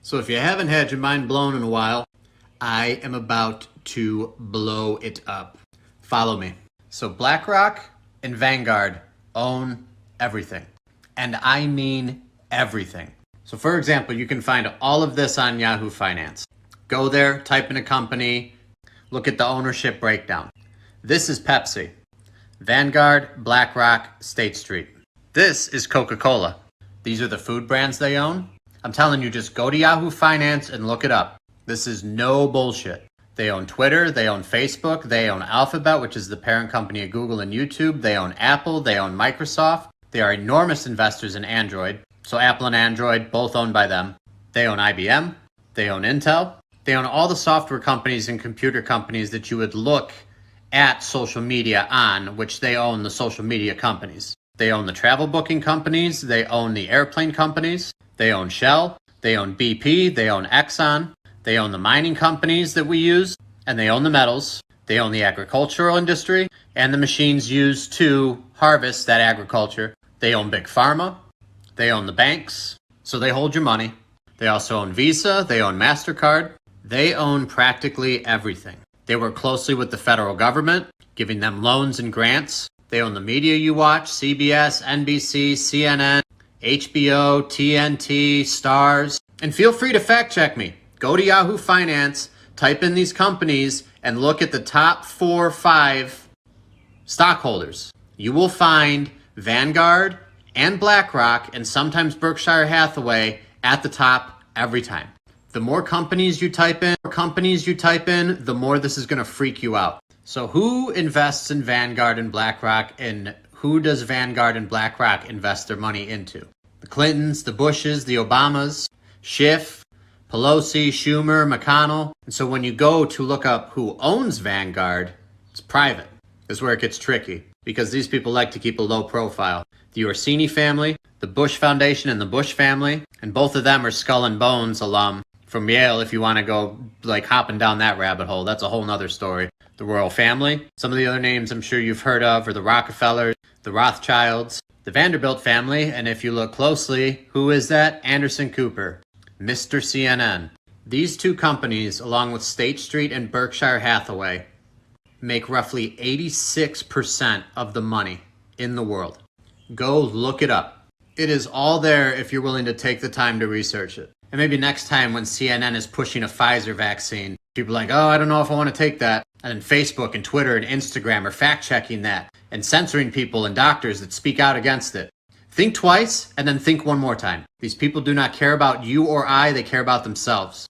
So if you haven't had your mind blown in a while, I am about to blow it up. Follow me. So BlackRock and Vanguard own everything. And I mean everything. So for example, you can find all of this on Yahoo Finance. Go there, type in a company, look at the ownership breakdown. This is Pepsi. Vanguard, BlackRock, State Street. This is Coca-Cola. These are the food brands they own. I'm telling you, just go to Yahoo Finance and look it up. This is no bullshit. They own Twitter, they own Facebook, they own Alphabet, which is the parent company of Google and YouTube. They own Apple, they own Microsoft. They are enormous investors in Android. So Apple and Android, both owned by them. They own IBM, they own Intel. They own all the software companies and computer companies that you would look at social media on, which they own the social media companies. They own the travel booking companies, they own the airplane companies, they own Shell, they own BP, they own Exxon, they own the mining companies that we use, and they own the metals, they own the agricultural industry, and the machines used to harvest that agriculture. They own Big Pharma, they own the banks, so they hold your money. They also own Visa, they own MasterCard. They own practically everything. They work closely with the federal government, giving them loans and grants. They own the media you watch, CBS, NBC, CNN, HBO, TNT, Stars. And feel free to fact check me. Go to Yahoo Finance, type in these companies, and look at the top 4 or 5 stockholders. You will find Vanguard and BlackRock and sometimes Berkshire Hathaway at the top every time. The more companies you type in, the more this is going to freak you out. So who invests in Vanguard and BlackRock, and who does Vanguard and BlackRock invest their money into? The Clintons, the Bushes, the Obamas, Schiff, Pelosi, Schumer, McConnell. And so when you go to look up who owns Vanguard, it's private. This is where it gets tricky because these people like to keep a low profile. The Orsini family, the Bush Foundation, and the Bush family, and both of them are Skull and Bones alum from Yale. If you want to go like hopping down that rabbit hole, that's a whole nother story. The royal family. Some of the other names I'm sure you've heard of are the Rockefellers, the Rothschilds, the Vanderbilt family, and if you look closely, who is that? Anderson Cooper, Mr. CNN. These two companies, along with State Street and Berkshire Hathaway, make roughly 86% of the money in the world. Go look it up. It is all there if you're willing to take the time to research it. And maybe next time when CNN is pushing a Pfizer vaccine, people are like, oh, I don't know if I want to take that. And then Facebook and Twitter and Instagram are fact-checking that and censoring people and doctors that speak out against it. Think twice and then think one more time. These people do not care about you or I, they care about themselves.